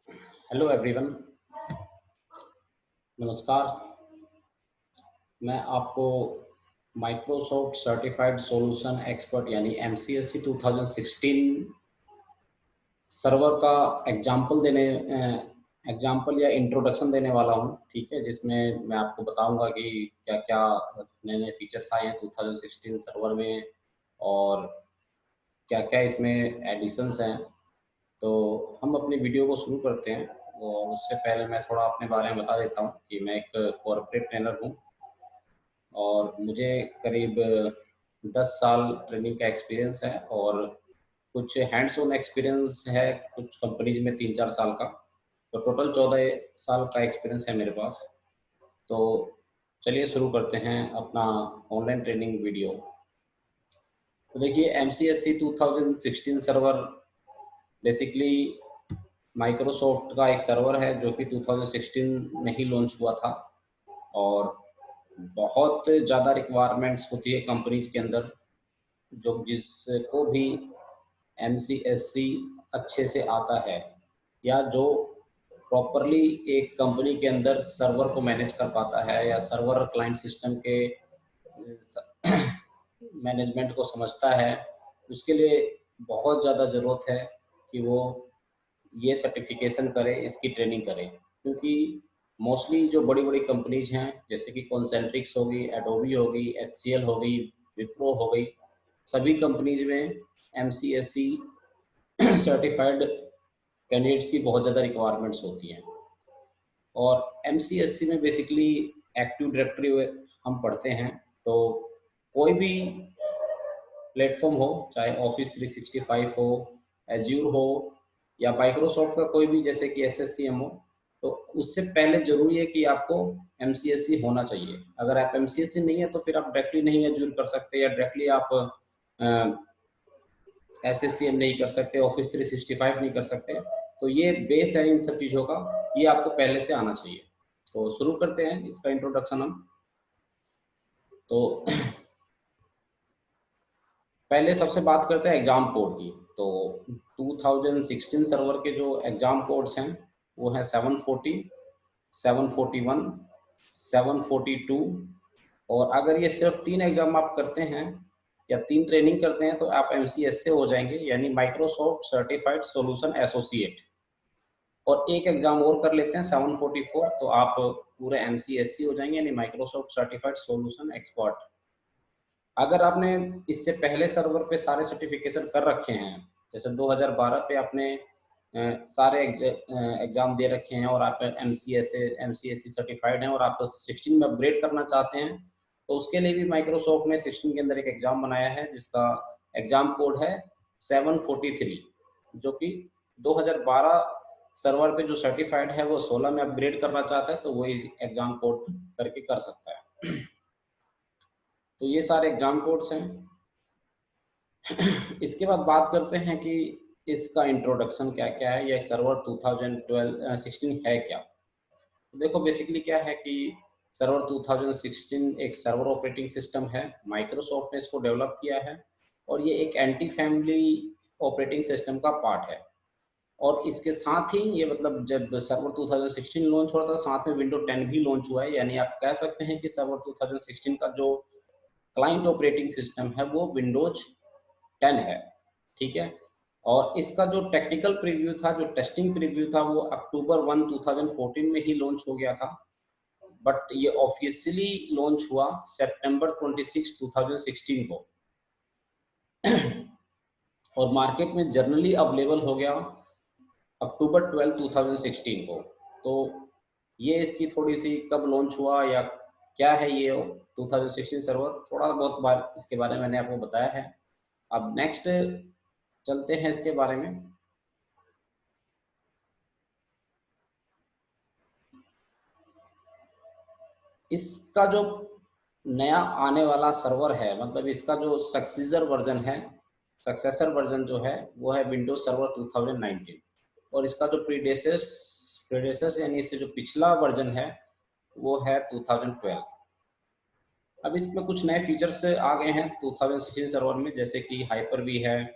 Hello everyone, नमस्कार। मैं आपको माइक्रोसॉफ्ट सर्टिफाइड सॉल्यूशन एक्सपर्ट यानी MCSE 2016 सर्वर का एग्जाम्पल या इंट्रोडक्शन देने वाला हूं। ठीक है, जिसमें मैं आपको बताऊंगा कि क्या क्या नए नए फीचर्स आए हैं 2016 सर्वर में और क्या क्या इसमें एडिशंस हैं। तो हम अपनी वीडियो को शुरू करते हैं और उससे पहले मैं थोड़ा अपने बारे में बता देता हूँ कि मैं एक कॉर्पोरेट ट्रेनर हूँ और मुझे करीब 10 साल ट्रेनिंग का एक्सपीरियंस है और कुछ हैंड्स ऑन एक्सपीरियंस है कुछ कंपनीज में 3-4 साल का। तो टोटल 14 साल का एक्सपीरियंस है मेरे पास। तो चलिए शुरू करते हैं अपना ऑनलाइन ट्रेनिंग वीडियो। तो देखिए, MCSE 2016 सर्वर बेसिकली माइक्रोसॉफ्ट का एक सर्वर है जो कि 2016 में ही लॉन्च हुआ था और बहुत ज़्यादा रिक्वायरमेंट्स होती है कंपनीज के अंदर, जो जिसको भी MCSE अच्छे से आता है या जो प्रॉपरली एक कंपनी के अंदर सर्वर को मैनेज कर पाता है या सर्वर क्लाइंट सिस्टम के मैनेजमेंट को समझता है, उसके लिए बहुत ज़्यादा ज़रूरत है कि वो ये सर्टिफिकेशन करे, इसकी ट्रेनिंग करे। क्योंकि मोस्टली जो बड़ी बड़ी कंपनीज हैं जैसे कि कॉन्सेंट्रिक्स होगी, एडोबी होगी, HCL होगी, विप्रो हो गई, सभी कंपनीज में MCSE सर्टिफाइड कैंडिडेट्स की बहुत ज़्यादा रिक्वायरमेंट्स होती हैं। और MCSE में बेसिकली एक्टिव डायरेक्टरी हम पढ़ते हैं। तो कोई भी प्लेटफॉर्म हो, चाहे ऑफिस 365 हो, एज्यूर हो या माइक्रोसॉफ्ट का कोई भी जैसे कि SSCM हो, तो उससे पहले जरूरी है कि आपको MCSE होना चाहिए। अगर आप MCSE नहीं है तो फिर आप डायरेक्टली नहीं एज्यूर कर सकते या डायरेक्टली आप SSCM नहीं कर सकते, ऑफिस 365 नहीं कर सकते। तो ये बेस है इन सब चीज़ों का, ये आपको पहले से आना चाहिए। तो शुरू करते हैं इसका इंट्रोडक्शन हम। तो पहले सबसे बात करते हैं एग्जाम कोड की। तो 2016 सर्वर के जो एग्जाम कोड्स हैं वो हैं 740, 741, 742। और अगर ये सिर्फ 3 एग्जाम आप करते हैं या 3 ट्रेनिंग करते हैं तो आप MCS से हो जाएंगे, यानी माइक्रोसॉफ्ट सर्टिफाइड सॉल्यूशन एसोसिएट। और एक एग्जाम और कर लेते हैं 744, तो आप पूरे MCSC हो जाएंगे, यानी माइक्रोसॉफ्ट सर्टिफाइड सॉल्यूशन एक्सपर्ट। अगर आपने इससे पहले सर्वर पे सारे सर्टिफिकेशन कर रखे हैं, जैसे 2012 पे आपने सारे एग्जाम दे रखे हैं और आप MCSE सर्टिफाइड हैं और आप 16 में अपग्रेड करना चाहते हैं, तो उसके लिए भी माइक्रोसॉफ्ट ने 16 के अंदर एक एग्जाम बनाया है जिसका एग्जाम कोड है 743, जो कि 2012 सर्वर पे जो सर्टिफाइड है वो 16 में अपग्रेड करना चाहता है तो वो इस एग्जाम कोड करके कर सकता है। तो ये सारे एग्जाम कोड्स हैं। इसके बाद बात करते हैं कि इसका इंट्रोडक्शन क्या क्या है, या सर्वर 2016 है क्या। तो देखो, बेसिकली क्या है कि सर्वर 2016 एक सर्वर ऑपरेटिंग सिस्टम है। माइक्रोसॉफ्ट ने इसको डेवलप किया है और ये एक एंटी फैमिली ऑपरेटिंग सिस्टम का पार्ट है। और इसके साथ ही ये मतलब जब सर्वर 2016 लॉन्च हुआ था, साथ में विंडो 10 भी लॉन्च हुआ है। यानी आप कह सकते हैं कि सर्वर 2016 का जो क्लाइंट ऑपरेटिंग सिस्टम है वो विंडोज 10 है। ठीक है। और इसका जो टेक्निकल प्रीव्यू था, जो टेस्टिंग प्रीव्यू था, वो अक्टूबर 1 2014 में ही लॉन्च हो गया था। बट ये ऑफिशियली लॉन्च हुआ सितंबर 26 2016 को। और मार्केट में जनरली अवेलेबल हो गया अक्टूबर 12 2016 को। तो ये इसकी थोड़ी सी कब लॉन्च हुआ या क्या है ये 2016 सर्वर, थोड़ा बहुत बार इसके बारे में मैंने आपको बताया है। अब नेक्स्ट चलते हैं इसके बारे में। इसका जो नया आने वाला सर्वर है, मतलब इसका जो सक्सेसर वर्जन जो है वो है विंडोज सर्वर 2019। और इसका जो प्रीडेसेस यानी इससे जो पिछला वर्जन है वो है 2012। अब इसमें कुछ नए फीचर्स आ गए हैं 2016 सर्वर में, जैसे कि हाइपर वी है,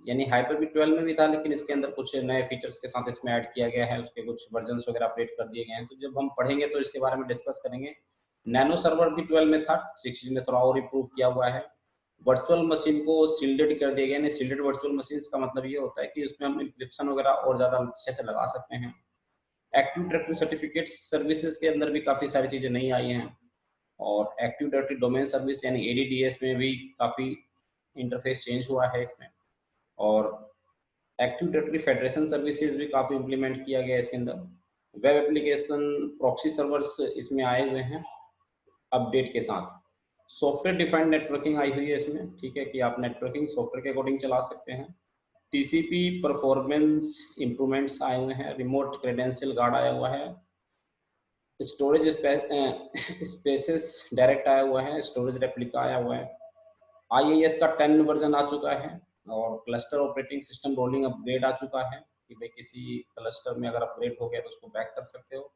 यानी हाइपर-V 12 में भी था, लेकिन इसके अंदर कुछ नए फीचर्स के साथ इसमें ऐड किया गया है, उसके कुछ वर्जन्स वगैरह अपडेट कर दिए गए हैं। तो जब हम पढ़ेंगे तो इसके बारे में डिस्कस करेंगे। नैनो सर्वर भी 12 में था, 16 में थोड़ा और इम्प्रूव किया हुआ है। वर्चुअल मशीन को शील्डेड कर दिया गया है। शील्डेड वर्चुअल मशीन्स का मतलब ये होता है कि उसमें हम एन्क्रिप्शन वगैरह और ज़्यादा अच्छे से लगा सकते हैं। एक्टिव डायरेक्टरी सर्टिफिकेट्स सर्विसेज के अंदर भी काफ़ी सारी चीज़ें नई आई हैं, और एक्टिव डायरेक्टरी डोमेन सर्विस यानी एडीडीएस में भी काफ़ी इंटरफेस चेंज हुआ है इसमें, और एक्टिव डायरेक्टरी फेडरेशन सर्विसेज भी काफ़ी इम्प्लीमेंट किया गया है इसके अंदर। वेब एप्लीकेशन प्रॉक्सी सर्वर्स इसमें आए हुए हैं अपडेट के साथ। सॉफ्टवेयर डिफाइंड नेटवर्किंग आई हुई है इसमें, ठीक है, कि आप नेटवर्किंग सॉफ्टवेयर के अकॉर्डिंग चला सकते हैं। टीसीपी परफॉर्मेंस इंप्रूवमेंट्स आए हुए हैं। रिमोट क्रेडेंशियल गार्ड आया हुआ है। स्टोरेज स्पेसेस डायरेक्ट आया हुआ है। स्टोरेज रेप्लिका आया हुआ है। आईआईएस का 10 वर्जन आ चुका है, और cluster operating system rolling upgrade आ चुका है कि भाई किसी क्लस्टर में अगर अपग्रेड हो गया तो उसको बैक कर सकते हो।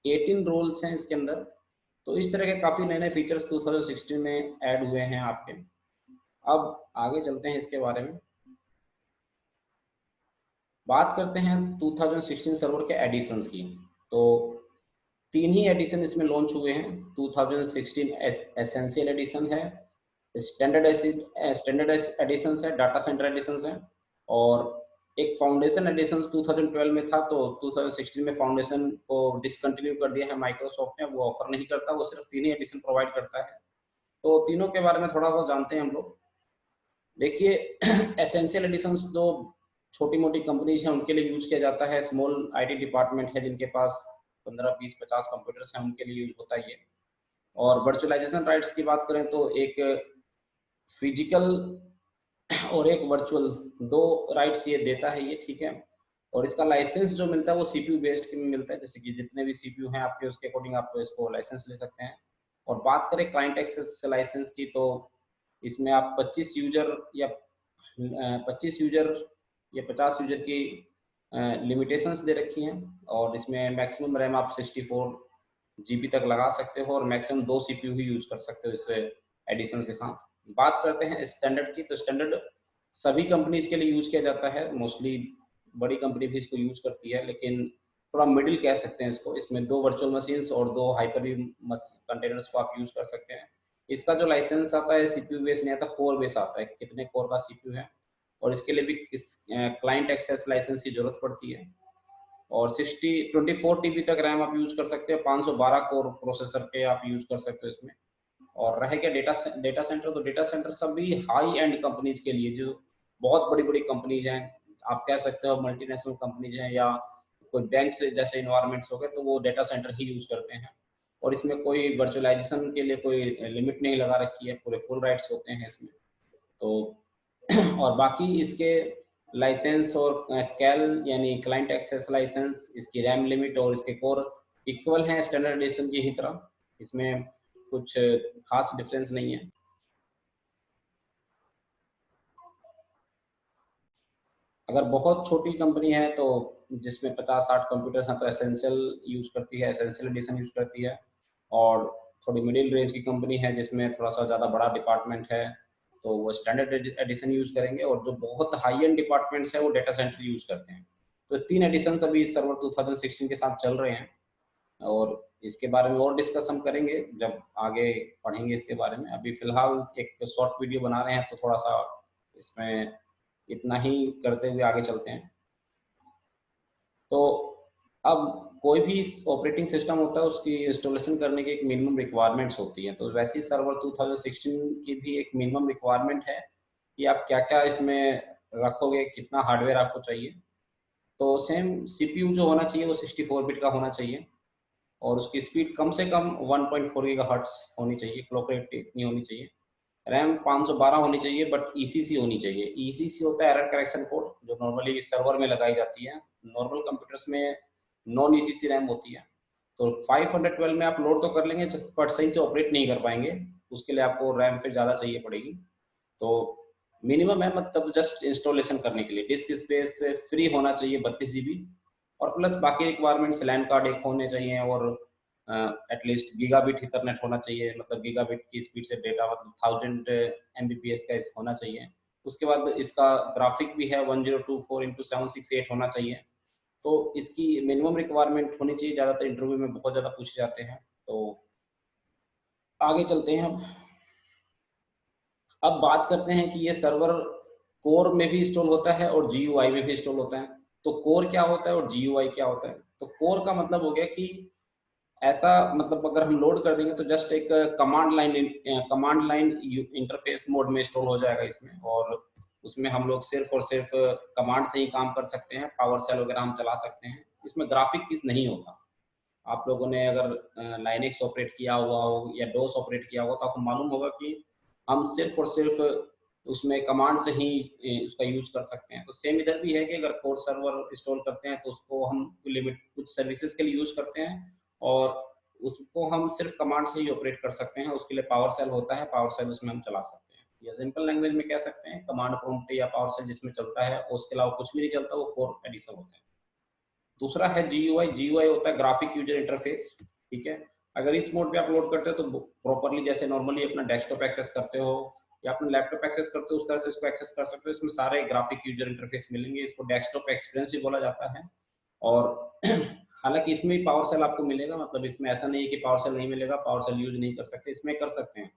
18 रोल्स हैं इसके अंदर। तो इस तरह के काफ़ी नए नए फीचर्स 2016 में ऐड हुए हैं आपके। अब आगे चलते हैं इसके बारे में, बात करते हैं 2016 सर्वर के एडिशंस की। तो 3 ही एडिशन इसमें लॉन्च हुए हैं। 2016 एसेंशियल एडिशन है, स्टैंडर्ड एडिशन है, डाटा सेंटर एडिशन है, और एक फाउंडेशन एडिशन 2012 में था, तो 2016 में फाउंडेशन को डिसकंटिन्यू कर दिया है माइक्रोसॉफ्ट ने, वो ऑफर नहीं करता, वो सिर्फ 3 ही एडिशन प्रोवाइड करता है। तो तीनों के बारे में थोड़ा सा जानते हैं हम लोग। देखिए, एसेंशियल एडिशंस जो छोटी मोटी कंपनीज हैं उनके लिए यूज किया जाता है। स्मॉल आईटी डिपार्टमेंट है जिनके पास 15 20 50 कंप्यूटर्स हैं, उनके लिए यूज होता है ये। और वर्चुअलाइजेशन राइट्स की बात करें तो एक फिजिकल और एक वर्चुअल, दो राइट्स ये देता है ये, ठीक है। और इसका लाइसेंस जो मिलता है वो सीपीयू बेस्ड में मिलता है, जैसे कि जितने भी सीपीयू हैं आपके उसके अकॉर्डिंग आप इसको लाइसेंस ले सकते हैं। और बात करें क्लाइंट एक्सेस लाइसेंस की, तो इसमें आप 25 यूजर या 25 यूजर या 50 यूजर की लिमिटेशंस दे रखी हैं, और इसमें मैक्सिमम रैम आप 64 जीबी तक लगा सकते हो, और मैक्सिमम 2 सीपीयू ही यूज कर सकते हो इस एडिशन के साथ। बात करते हैं स्टैंडर्ड की, तो स्टैंडर्ड सभी कंपनीज के लिए यूज किया जाता है, मोस्टली बड़ी कंपनी भी इसको यूज करती है, लेकिन थोड़ा मिडिल कह सकते हैं इसको। इसमें 2 वर्चुअल मशीन्स और 2 हाइपर कंटेनर्स को आप यूज कर सकते हैं। इसका जो लाइसेंस आता है सीपीयू बेस नहीं आता, कोर बेस आता है, कितने कोर का सीपीयू है, और इसके लिए भी क्लाइंट एक्सेस लाइसेंस की जरूरत पड़ती है। और 24 टीबी तक रैम आप यूज कर सकते हो, 512 कोर प्रोसेसर के आप यूज कर सकते हो इसमें। और रह गया डेटा सेंटर, तो डेटा सेंटर सभी हाई एंड कंपनीज के लिए, जो बहुत बड़ी बड़ी कंपनीज हैं, आप कह सकते हो मल्टीनेशनल कंपनीज हैं, या कोई बैंक से जैसे इन्वायरमेंट्स हो गए, तो वो डेटा सेंटर ही यूज करते हैं। और इसमें कोई वर्चुअलाइजेशन के लिए कोई लिमिट नहीं लगा रखी है, पूरे फुल राइट्स होते हैं इसमें। तो और बाकी इसके लाइसेंस और कैल यानी क्लाइंट एक्सेस लाइसेंस, इसकी रैम लिमिट और इसके कोर इक्वल हैं स्टैंडर्ड एडिशन की ही तरह, इसमें कुछ खास डिफरेंस नहीं है। अगर बहुत छोटी कंपनी है तो जिसमें 50-60 कंप्यूटर्स हैं तो एसेंशियल यूज करती है, एसेंशियल एडिशन यूज करती है। और थोड़ी मिडिल रेंज की कंपनी है जिसमें थोड़ा सा ज़्यादा बड़ा डिपार्टमेंट है, तो वो स्टैंडर्ड एडिशन यूज करेंगे, और जो बहुत हाई एंड डिपार्टमेंट्स है वो डेटा सेंटर यूज करते हैं। तो 3 एडिशन अभी सर्वर 2016 के साथ चल रहे हैं, और इसके बारे में और डिस्कस हम करेंगे जब आगे पढ़ेंगे इसके बारे में। अभी फिलहाल एक शॉर्ट वीडियो बना रहे हैं, तो थोड़ा सा इसमें इतना ही करते हुए आगे चलते हैं। तो अब कोई भी ऑपरेटिंग सिस्टम होता है उसकी इंस्टॉलेशन करने की एक मिनिमम रिक्वायरमेंट्स होती हैं, तो वैसे ही सर्वर 2016 की भी एक मिनिमम रिक्वायरमेंट है कि आप क्या क्या इसमें रखोगे, कितना हार्डवेयर आपको चाहिए। तो सेम सीपीयू जो होना चाहिए वो 64 बिट का होना चाहिए, और उसकी स्पीड कम से कम 1.4 गीगाहर्ट्ज होनी चाहिए, क्लॉक रेट इतनी होनी चाहिए। रैम 512 होनी चाहिए, बट ईसीसी होनी चाहिए। ईसीसी होता है एरर करेक्शन कोड, जो नॉर्मली सर्वर में लगाई जाती है। नॉर्मल कंप्यूटर्स में नॉन ईसीसी रैम होती है। तो 512 में आप लोड तो कर लेंगे, बट सही से ऑपरेट नहीं कर पाएंगे, उसके लिए आपको रैम फिर ज़्यादा चाहिए पड़ेगी। तो मिनिमम है, मतलब जस्ट इंस्टॉलेशन करने के लिए डिस्क स्पेस फ्री होना चाहिए 32 जीबी, और प्लस बाकी रिक्वायरमेंट्स लैन कार्ड एक होने चाहिए, और एटलीस्ट गीगाबिट इथरनेट होना चाहिए, मतलब गीगाबिट की स्पीड से डेटा, मतलब 1000 एमबीपीएस का होना चाहिए। उसके बाद इसका ग्राफिक भी है 1024x768 होना चाहिए। तो इसकी मिनिमम रिक्वायरमेंट होनी चाहिए, ज़्यादातर इंटरव्यू में बहुत ज़्यादा पूछे जाते हैं। तो आगे चलते हैं। अब बात करते हैं कि ये सर्वर कोर में भी इंस्टॉल होता है और जीयूआई में भी इंस्टॉल होता है। तो कोर क्या होता है और जीयूआई क्या होता है? तो कोर का मतलब हो गया कि ऐसा, मतलब अगर हम लोड कर देंगे तो जस्ट एक कमांड लाइन इंटरफेस मोड में इंस्टॉल हो जाएगा इसमें, और उसमें हम लोग सिर्फ और सिर्फ कमांड से ही काम कर सकते हैं, पावर सेल वगैरह हम चला सकते हैं। इसमें ग्राफिक कीज नहीं होता। आप लोगों ने अगर लाइनेक्स ऑपरेट किया हुआ हो या डोस ऑपरेट किया होगा तो आपको मालूम होगा कि हम सिर्फ और सिर्फ उसमें कमांड से ही उसका यूज कर सकते हैं। तो सेम इधर भी है कि अगर कोर सर्वर इंस्टॉल करते हैं तो उसको हम लिमिट कुछ सर्विसेज के लिए यूज करते हैं, और उसको हम सिर्फ कमांड से ही ऑपरेट कर सकते हैं। उसके लिए पावर सेल होता है, पावर सेल उसमें हम चला सकते हैं, या सिंपल लैंग्वेज में कह सकते हैं कमांड प्रॉम्प्ट या पावर सेल जिसमें चलता है, उसके अलावा कुछ भी नहीं चलता, वो कोर एडिशन होता है। दूसरा है जीयूआई। जीयूआई होता है ग्राफिक यूजर इंटरफेस, ठीक है। अगर इस मोड पे आप लोड करते हो तो प्रॉपरली जैसे नॉर्मली अपना डेस्कटॉप एक्सेस करते हो या अपना लैपटॉप एक्सेस करते हो उस तरह से इसको एक्सेस कर सकते हो। इसमें सारे ग्राफिक यूजर इंटरफेस मिलेंगे, इसको डेस्कटॉप एक्सपीरियंस भी बोला जाता है। और हालांकि इसमें भी पावर सेल आपको मिलेगा, मतलब इसमें ऐसा नहीं है कि पावर सेल नहीं मिलेगा, पावर सेल यूज नहीं कर सकते, इसमें कर सकते हैं।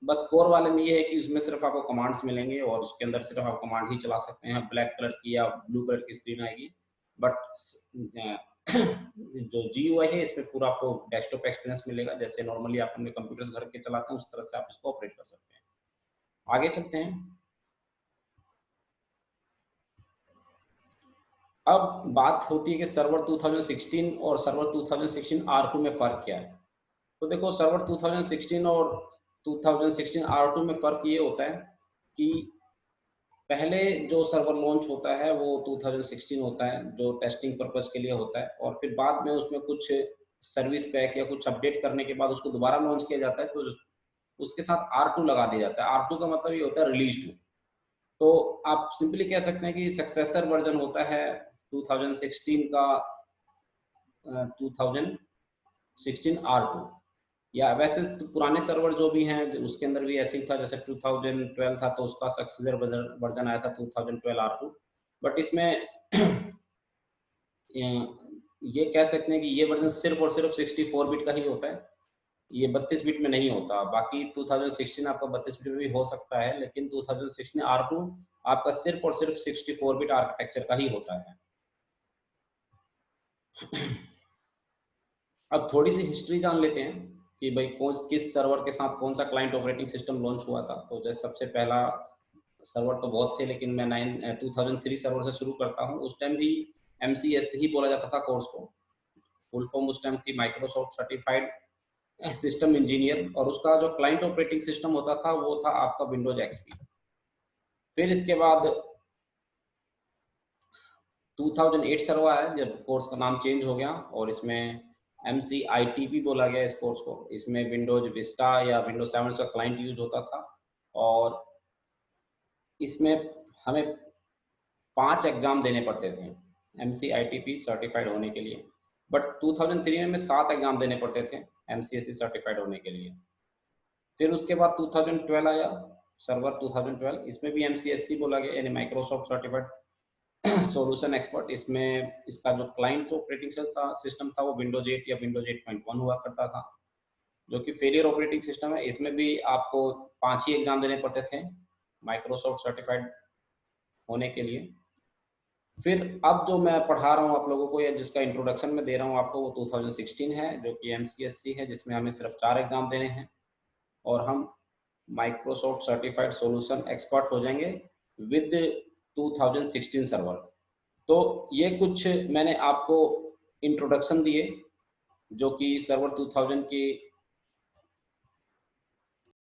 बस कोर वाले में ये है कि उसमें सिर्फ आपको कमांड्स मिलेंगे और उसके अंदर सिर्फ आप कमांड ही चला सकते हैं। ब्लैक कलर की या ब्लू कलर की स्क्रीन आएगी। बट जो जीयूआई है इसमें पूरा आपको डेस्कटॉप एक्सपीरियंस मिलेगा, जैसे नॉर्मली आप अपने कंप्यूटर्स घर के चलाते हैं उस तरह से आप इसको ऑपरेट कर सकते हैं। आगे चलते हैं। अब बात होती है कि सर्वर 2016 और सर्वर 2016 R2 में फ़र्क क्या है। तो देखो, सर्वर 2016 और 2016 R2 में फ़र्क ये होता है कि पहले जो सर्वर लॉन्च होता है वो 2016 होता है, जो टेस्टिंग पर्पस के लिए होता है, और फिर बाद में उसमें कुछ सर्विस पैक या कुछ अपडेट करने के बाद उसको दोबारा लॉन्च किया जाता है, तो उसके साथ R2 लगा दिया जाता है। R2 का मतलब ये होता है रिलीज टू। तो आप सिंपली कह सकते हैं कि सक्सेसर वर्जन होता है 2016 का 2016 R2। या वैसे तो पुराने सर्वर जो भी हैं उसके अंदर भी ऐसे ही था, जैसे 2012 था तो उसका सक्सेसर वर्जन आया था 2012 R2। बट इसमें ये कह सकते हैं कि ये वर्जन सिर्फ और सिर्फ 64 बिट का ही होता है, ये 32 बिट में नहीं होता। बाकी 2016 आपका 32 बिट में भी हो सकता है, लेकिन 2016 R2 आपका सिर्फ और सिर्फ 64 बिट आर्किटेक्चर का ही होता है। अब थोड़ी सी हिस्ट्री जान लेते हैं कि भाई किस सर्वर के साथ कौन सा क्लाइंट ऑपरेटिंग सिस्टम लॉन्च हुआ था। तो जैसे सबसे पहला सर्वर तो बहुत थे, लेकिन मैं 2003 सर्वर से शुरू करता हूँ। उस टाइम भी MCS ही बोला जाता था कोर्स को। फुल फॉर्म उस टाइम थी माइक्रोसॉफ्ट सर्टिफाइड सिस्टम इंजीनियर, और उसका जो क्लाइंट ऑपरेटिंग सिस्टम होता था वो था आपका विंडोज XP। फिर इसके बाद 2008 सर्वर आया जब कोर्स का नाम चेंज हो गया, और इसमें MCITP बोला गया इस कोर्स को। इसमें विंडोज विस्टा या विंडोज 7 का क्लाइंट यूज होता था, और इसमें हमें 5 एग्जाम देने पड़ते थे MCITP सर्टिफाइड होने के लिए। बट 2003 में 7 एग्जाम देने पड़ते थे MCSE सर्टिफाइड होने के लिए। फिर उसके बाद 2012 आया सर्वर 2012, इसमें भी MCSE बोला गया, यानी माइक्रोसॉफ्ट सर्टिफाइड सॉल्यूशन एक्सपर्ट। इसमें इसका जो क्लाइंट ऑपरेटिंग सिस्टम था वो विंडोज 8 या विंडोज 8.1 हुआ करता था, जो कि फेलियर ऑपरेटिंग सिस्टम है। इसमें भी आपको 5 ही एग्जाम देने पड़ते थे माइक्रोसॉफ्ट सर्टिफाइड होने के लिए। फिर अब जो मैं पढ़ा रहा हूँ आप लोगों को, या जिसका इंट्रोडक्शन में दे रहा हूँ आपको, वो 2016 है, जो कि MCSE है, जिसमें हमें सिर्फ 4 एग्जाम देने हैं और हम माइक्रोसॉफ्ट सर्टिफाइड सॉल्यूशन एक्सपर्ट हो जाएंगे विद 2016 सर्वर। तो ये कुछ मैंने आपको इंट्रोडक्शन दिए जो कि सर्वर 2000 की